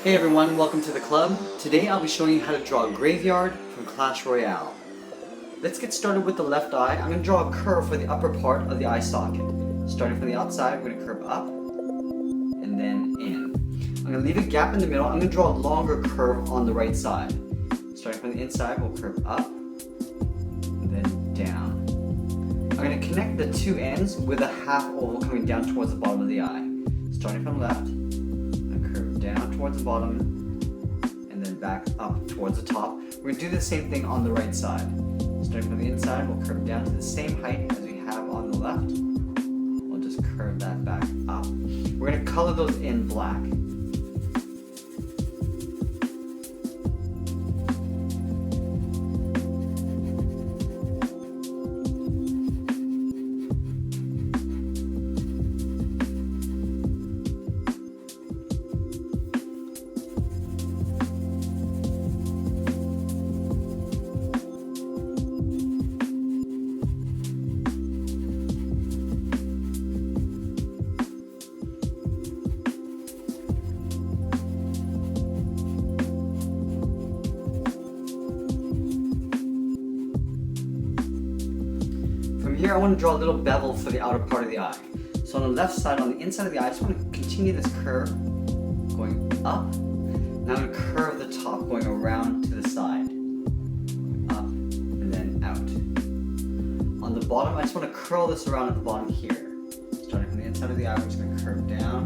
Hey everyone, welcome to the club. Today I'll be showing you how to draw a graveyard from Clash Royale. Let's get started with the left eye. I'm going to draw a curve for the upper part of the eye socket. Starting from the outside, we're going to curve up and then in. I'm going to leave a gap in the middle. I'm going to draw a longer curve on the right side. Starting from the inside, we'll curve up and then down. I'm going to connect the two ends with a half oval coming down towards the bottom of the eye. Starting from the left, down towards the bottom and then back up towards the top. We're going to do the same thing on the right side. Starting from the inside, we'll curve down to the same height as we have on the left. We'll just curve that back up. We're going to color those in black. Here I want to draw a little bevel for the outer part of the eye. So on the left side, on the inside of the eye, I just want to continue this curve going up. Now I'm going to curve the top going around to the side. Up and then out. On the bottom, I just want to curl this around at the bottom here. Starting from the inside of the eye, we're just going to curve down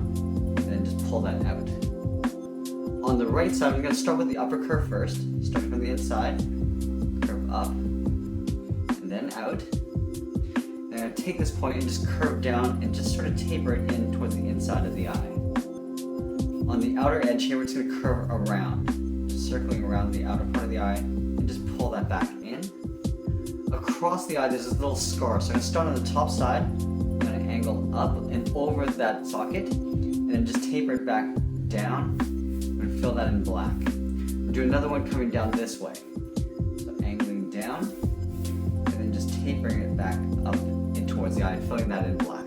and then just pull that out. On the right side, I'm going to start with the upper curve first. Starting from the inside, curve up and then out. I'm going to take this point and just curve down and just sort of taper it in towards the inside of the eye. On the outer edge here, we're just going to curve around, just circling around the outer part of the eye and just pull that back in. Across the eye, there's this little scar. So I'm going to start on the top side, I'm going to angle up and over that socket, and then just taper it back down. I'm going to fill that in black. We'll do another one coming down this way. So angling down, and then just tapering it back up towards the eye and filling that in black.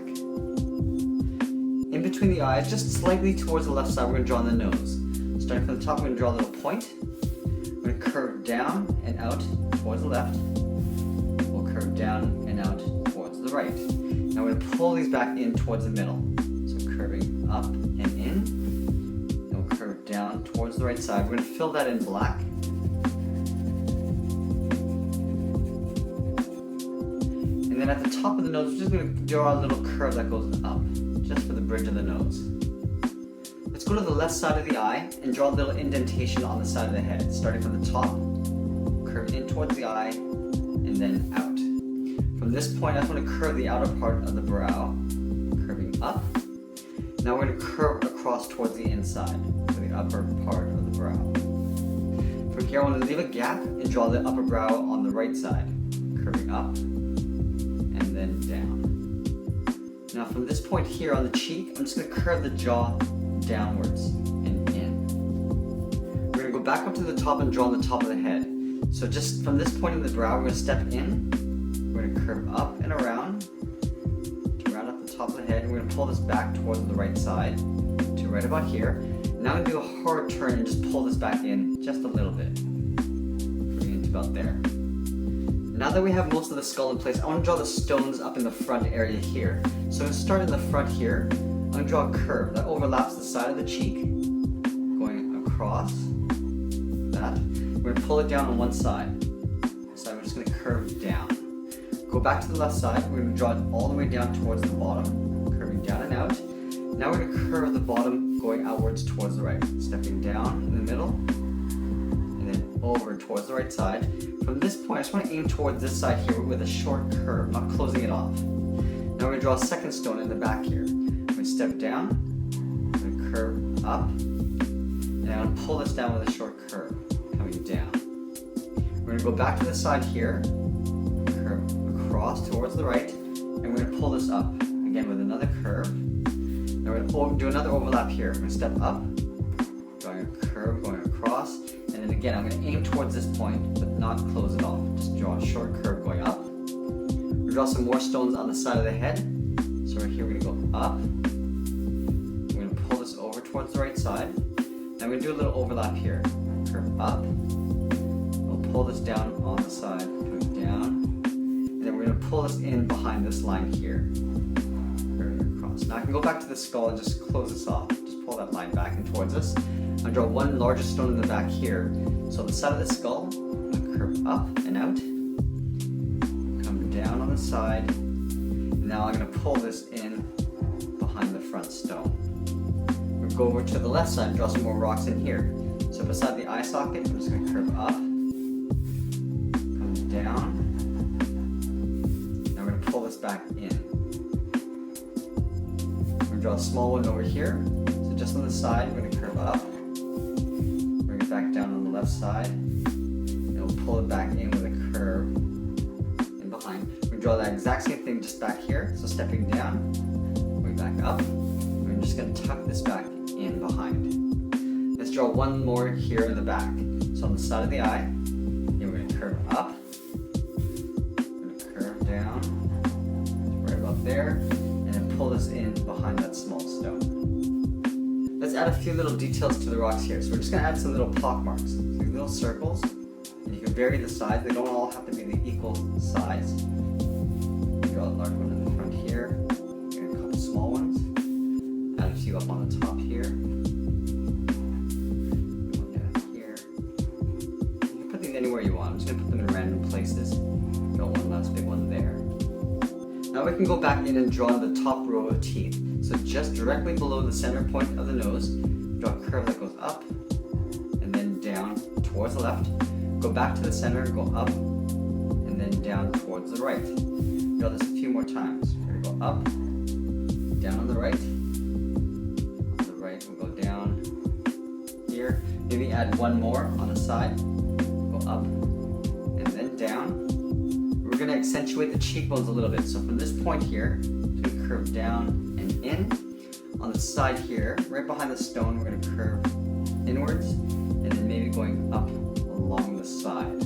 In between the eyes, just slightly towards the left side, we're going to draw on the nose. Starting from the top, we're going to draw a little point. We're going to curve down and out towards the left. We'll curve down and out towards the right. Now we're going to pull these back in towards the middle. So curving up and in. And we'll curve down towards the right side. We're going to fill that in black. And then at the top of the nose, we're just going to draw a little curve that goes up, just for the bridge of the nose. Let's go to the left side of the eye and draw a little indentation on the side of the head. Starting from the top, curve in towards the eye, and then out. From this point, I just want to curve the outer part of the brow, curving up. Now we're going to curve across towards the inside, for the upper part of the brow. From here, I want to leave a gap and draw the upper brow on the right side, curving up, and then down. Now from this point here on the cheek, I'm just going to curve the jaw downwards and in. We're going to go back up to the top and draw on the top of the head. So just from this point in the brow, we're going to step in, we're going to curve up and around, to round up the top of the head, and we're going to pull this back towards the right side, to right about here. Now I'm going to do a hard turn and just pull this back in just a little bit, bring it to about there. Now that we have most of the skull in place, I want to draw the stones up in the front area here. So I'm going to start in the front here. I'm going to draw a curve that overlaps the side of the cheek, going across that. We're going to pull it down on one side. So we're just going to curve down. Go back to the left side. We're going to draw it all the way down towards the bottom, curving down and out. Now we're going to curve the bottom going outwards towards the right, stepping down in the middle, and then over towards the right side. From this point, I just want to aim towards this side here with a short curve, not closing it off. Now we're going to draw a second stone in the back here. I'm going to step down, I'm going to curve up, and I'm going to pull this down with a short curve, coming down. We're going to go back to the side here, curve across towards the right, and we're going to pull this up, again with another curve. Now we're going to do another overlap here. I'm going to step up, drawing a curve, going across, and then again, I'm going to aim towards this point, but not close it off. Just draw a short curve going up. We'll draw some more stones on the side of the head. So right here, we're going to go up. We're going to pull this over towards the right side. Now Now we're going to do a little overlap here. Curve up. We'll pull this down on the side, coming down. And then we're going to pull this in behind this line here. Curve across. Now I can go back to the skull and just close this off. Just pull that line back and towards us. I'll draw one larger stone in the back here. So on the side of the skull, I'm going to curve up and out. Come down on the side. And now I'm going to pull this in behind the front stone. We'll go over to the left side and draw some more rocks in here. So beside the eye socket, I'm just going to curve up, come down. Now we're going to pull this back in. We're going to draw a small one over here. So just on the side, we're going to curve up, bring it back down on the left side, and we'll pull it back in with a curve in behind. We're going to draw that exact same thing just back here. So stepping down, going back up. We're just going to tuck this back in behind. Let's draw one more here in the back. So on the side of the eye, we're going to curve up, we're going to curve down, right about there, and then pull this in behind that small stone. Let's add a few little details to the rocks here. So we're just going to add some little pock marks, so these little circles, and you can vary the size. They don't all have to be the equal size. Draw a large one in the front here, and a couple small ones. Add a few up on the top here. Anywhere you want. I'm just going to put them in random places. Draw one last big one there. Now we can go back in and draw the top row of teeth. So just directly below the center point of the nose, draw a curve that goes up and then down towards the left. Go back to the center, go up and then down towards the right. Draw this a few more times. We're going to go up, down on the right. On the right we'll go down here. Maybe add one more on the side. Up and then down. We're going to accentuate the cheekbones a little bit. So from this point here, we're going to curve down and in. On the side here, right behind the stone, we're going to curve inwards and then maybe going up along the side.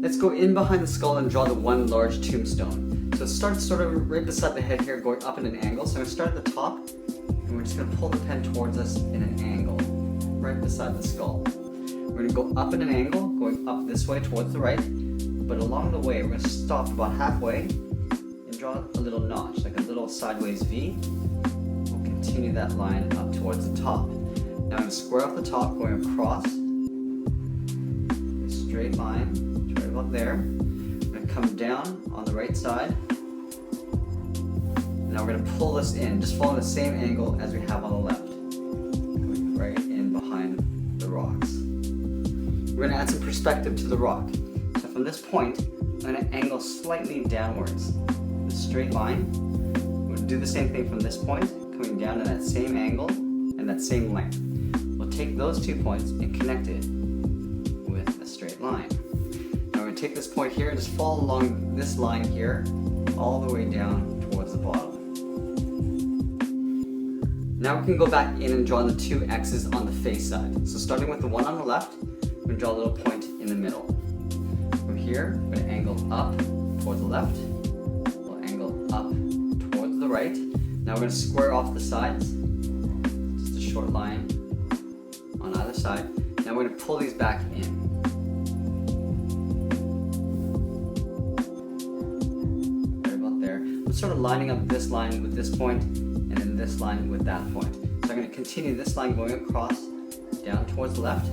Let's go in behind the skull and draw the one large tombstone. So start sort of right beside the head here, going up in an angle. So I'm going to start at the top and we're just going to pull the pen towards us in an angle, right beside the skull. We're going to go up in an angle, going up this way towards the right, but along the way we're going to stop about halfway and draw a little notch, like a little sideways V. We'll continue that line up towards the top. Now I'm going to square off the top, going across, a straight line, right about there. I'm going to come down on the right side. Now we're going to pull this in, just following the same angle as we have on the left, going right in behind the rocks. We're going to add some perspective to the rock. So from this point, I'm going to angle slightly downwards. The straight line. We're going to do the same thing from this point, coming down at that same angle and that same length. We'll take those 2 points and connect it with a straight line. Now we're going to take this point here and just follow along this line here, all the way down towards the bottom. Now we can go back in and draw the 2 X's on the face side. So starting with the one on the left, we're going to draw a little point in the middle. From here, we're going to angle up towards the left. We'll angle up towards the right. Now we're going to square off the sides. Just a short line on either side. Now we're going to pull these back in. Right about there. I'm sort of lining up this line with this point, and then this line with that point. So I'm going to continue this line going across, down towards the left.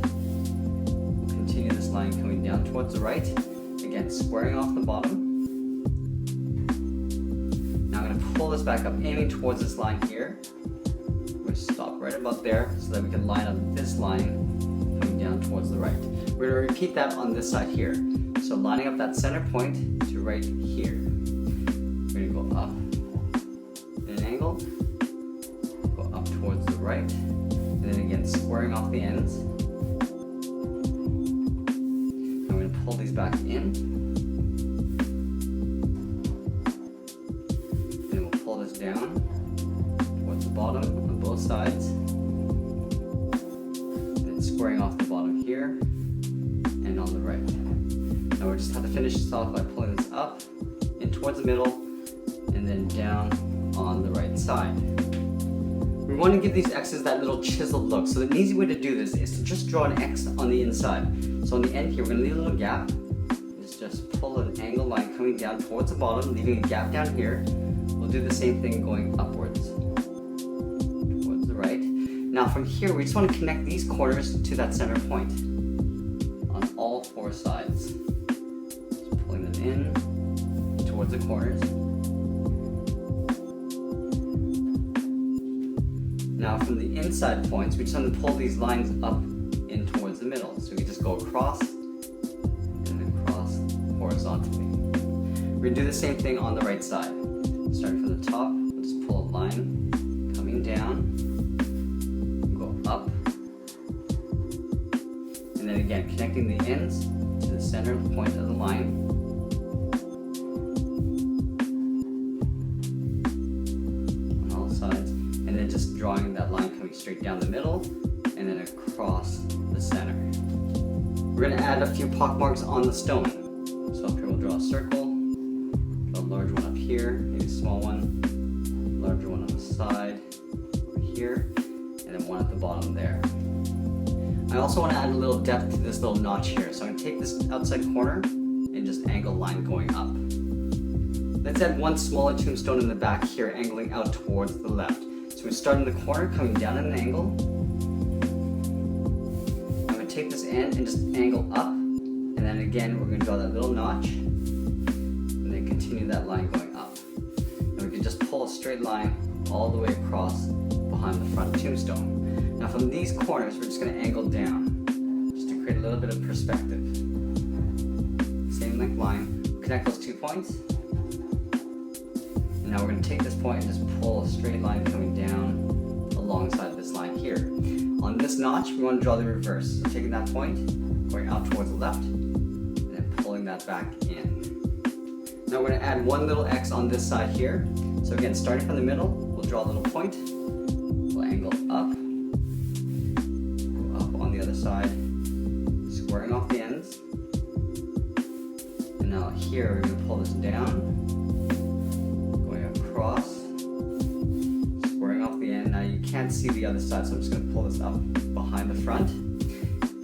Continue this line coming down towards the right, again squaring off the bottom. Now I'm going to pull this back up, aiming towards this line here. We're going to stop right about there so that we can line up this line coming down towards the right. We're going to repeat that on this side here. So lining up that center point to right here. We're going to go up in an angle, go up towards the right, and then again squaring off the ends. Pull these back in, and we'll pull this down towards the bottom on both sides, and then squaring off the bottom here and on the right. Now we just have to finish this off by pulling this up in towards the middle and then down on the right side. We We want to give these X's that little chiseled look. So the easy way to do this is to just draw an X on the inside. So on the end here, we're going to leave a little gap. Just pull an angle line coming down towards the bottom, leaving a gap down here. We'll do the same thing going upwards towards the right. Now from here, we just want to connect these corners to that center point on all four sides. Just pulling them in towards the corners. Now from the inside points, we just want to pull these lines up in towards the middle. So we just go across horizontally. We're going to do the same thing on the right side. Starting from the top, we'll just pull a line coming down, go up, and then again connecting the ends to the center point of the line. On all sides, and then just drawing that line coming straight down the middle and then across the center. We're going to add a few pockmarks on the stone. So up here we'll draw a circle, draw a large one up here, maybe a small one, larger one on the side, over here, and then one at the bottom there. I also want to add a little depth to this little notch here, so I'm going to take this outside corner and just angle a line going up. Let's add one smaller tombstone in the back here, angling out towards the left. So we start in the corner, coming down at an angle. I'm going to take this end and just angle up. And then again, we're going to draw that little notch, and then continue that line going up. And we can just pull a straight line all the way across behind the front tombstone. Now from these corners, we're just going to angle down, just to create a little bit of perspective. Same length line, connect those 2 points. And now we're going to take this point and just pull a straight line coming down alongside this line here. On this notch, we want to draw the reverse. So taking that point, going out towards the left, that back in. Now we're going to add one little X on this side here. So again, starting from the middle, we'll draw a little point. We'll angle up, go up on the other side, squaring off the ends. And now here we're going to pull this down, going across, squaring off the end. Now you can't see the other side, so I'm just going to pull this up behind the front.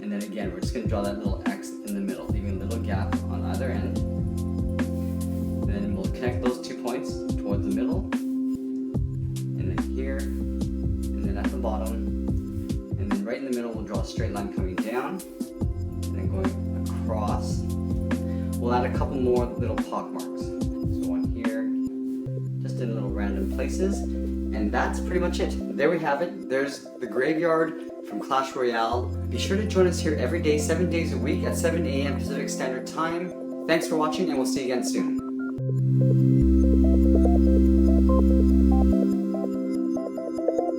And then again, we're just going to draw that little X in the middle, leaving a little gap on either end. And then we'll connect those 2 points towards the middle, and then here, and then at the bottom, and then right in the middle we'll draw a straight line coming down, and then going across. We'll add a couple more little pockmarks. So one here, just in little random places, and that's pretty much it. There we have it. There's the graveyard from Clash Royale. Be sure to join us here every day, 7 days a week at 7 a.m. Pacific Standard Time. Thanks for watching, and we'll see you again soon.